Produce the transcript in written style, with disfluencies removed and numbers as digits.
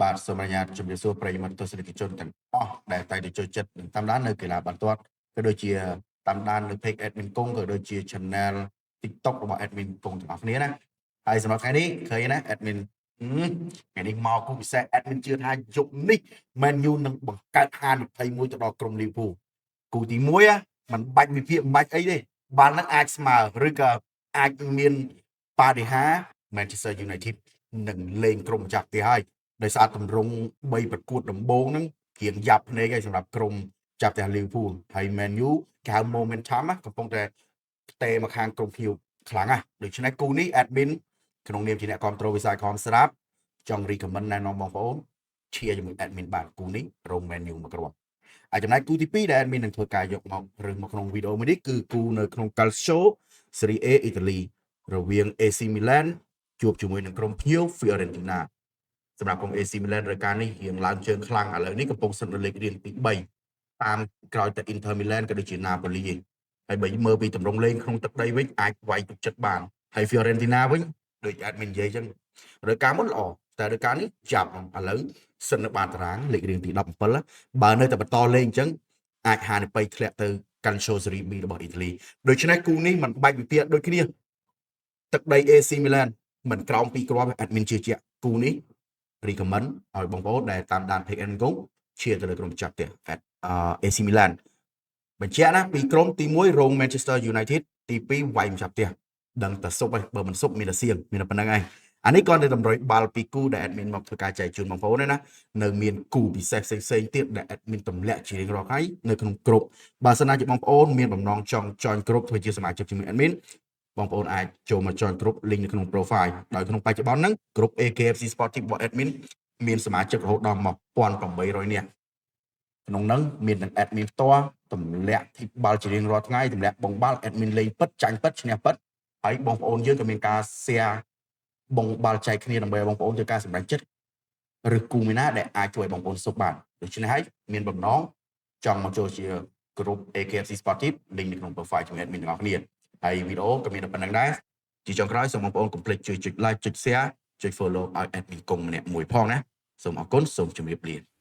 បាទសូមអនុញ្ញាតជម្រាបសួរប្រិយមិត្តទស្សនិកជនទាំងអស់ដែលតែងតែចូលចិត្តនិងតាមដាននៅកីឡាបាល់ទាត់ក៏ដូចជាតាមដាននៅ page admin គង់ក៏ដូចជា channel TikTok របស់ admin គង់ទាំងអស់គ្នាណាហើយសម្រាប់ថ្ងៃនេះឃើញណា admin ថ្ងៃនេះមកគូពិសេស admin ជឿថាយប់នេះ Man U នឹងបង្កើតហានិភ័យមួយទៅដល់ក្រុម Liverpool គូទី1มันបាច់វិភាគមិនបាច់អីទេបាល់នឹងអាចស្មើឬក៏អាចមានបរិហា Manchester United នឹងលេងក្រុមម្ចាស់ផ្ទះហើយដោយសារតម្រង់3ប្រកួតដំបូងហ្នឹងគៀងយ៉ាប់ភ្នែកហើយសម្រាប់ក្រុមចាប់ផ្ទះ Liverpool ហើយ Man U គេហៅ momentum កំពុងតែផ្ទេរមកខាងក្រុមភៀវខ្លាំងណាស់ដូច្នេះគូនេះ admin ក្នុងនាមជាអ្នកគ្រប់គ្រងវិស័យខំស្រាប់ចង់ recommend ណែនាំបងប្អូនឈៀជាមួយ admin បាទគូនេះរង Man U មកគ្រាប់ហើយចំណែកគូទី2ដែល admin នឹងធ្វើការយកមកឬមកក្នុងវីដេអូមួយនេះគឺគូនៅក្នុង Calcio Serie A អ៊ីតាលីរវាង AC Milan ជួបជាមួយនឹងក្រុមភ្ញៀវ Fiorentina សម្រាប់ក្រុម AC Milan រយការនេះរៀងឡើងជើងខ្លាំងឥឡូវនេះកំពុងស្ថិតនៅលេខរៀងទី3តាមក្រោយតែ Inter Milan ក៏ដូចជា Napoli ឯងហើយបើមើលពីតម្រង់លេងក្នុងទឹកដីវិញអាចវាយទឹកចិត្តបានហើយ Fiorentina វិញដូច admin និយាយចឹងរយការមុនល្អតែរយការនេះចាប់ឥឡូវសិននៅបាតតារាងលេខរៀងទី17បើនៅតែបន្តលេងអញ្ចឹងអាចហានិភ័យធ្លាក់ទៅ Calcio Serie B របស់អ៊ីតាលីដូច្នេះគូនេះมันបាច់វិភាគដូចគ្នាទឹកដី AC Milan មិនក្រោម2គ្រាប់ admin ជឿជាក់គូនេះ recommend ឲ្យបងប្អូនដែលតាមដាន page and go ឈៀទៅលើក្រុមម្ចាស់ផ្ទះ AC Milan បញ្ជាក់ណាពីក្រុមទី1រង Manchester United ទី2វាយម្ចាស់ផ្ទះដឹងតែសុបហើយបើមិនសុបមានតែសៀងមានតែប៉ុណ្្នឹងឯងអានេះគាត់ទៅតម្រុយបាល់ពីគូដែល admin មកធ្វើការចែកជូនបងប្អូនណានៅមានគូពិសេសផ្សេងៗទៀតដែល admin ទម្លាក់ជារៀងរាល់ថ្ងៃនៅក្នុងក្រុមបើសិនណាជាបងប្អូនមានបំណងចង់ join ក្រុមធ្វើជាសមាជិកជាមួយ admin បងប្អូនអាចចូលមក join ក្រុម link នៅក្នុង profile ដោយក្នុងបច្ចុប្បន្នហ្នឹងក្រុម AKFC Sportive របស់ admin មានសមាជិករហូតដល់1800នាក់ក្នុងហ្នឹងមានទាំង admin ផ្ទាល់ទម្លាក់ធីបបាល់ជារៀងរាល់ថ្ងៃទម្លាក់បងបាល់ admin លេងពិតចាញ់ពិតឈ្នះពិតហើយបងប្អូនយើងក៏មានការ share បងបាល់ចែកគ្នាដើម្បីឲ្យបងប្អូនធ្វើការសម្រេចចិត្តឬគូមួយណាដែលអាចជួយបងប្អូនសុបបានដូច្នេះហើយមានបំណងចង់មកចូលជាក្រុម AKFC Sportive link នៅក្នុង profile ជាមួយ admin ទាំងអស់គ្នាហើយវីដេអូក៏មានតែប៉ុណ្្នឹងដែរជាចុងក្រោយសូមបងប្អូនកុំភ្លេចជួយចុច like ចុច share ចុច follow ឲ្យ admin គង់ម្នាក់មួយផងណាសូមអរគុណសូមជម្រាបលា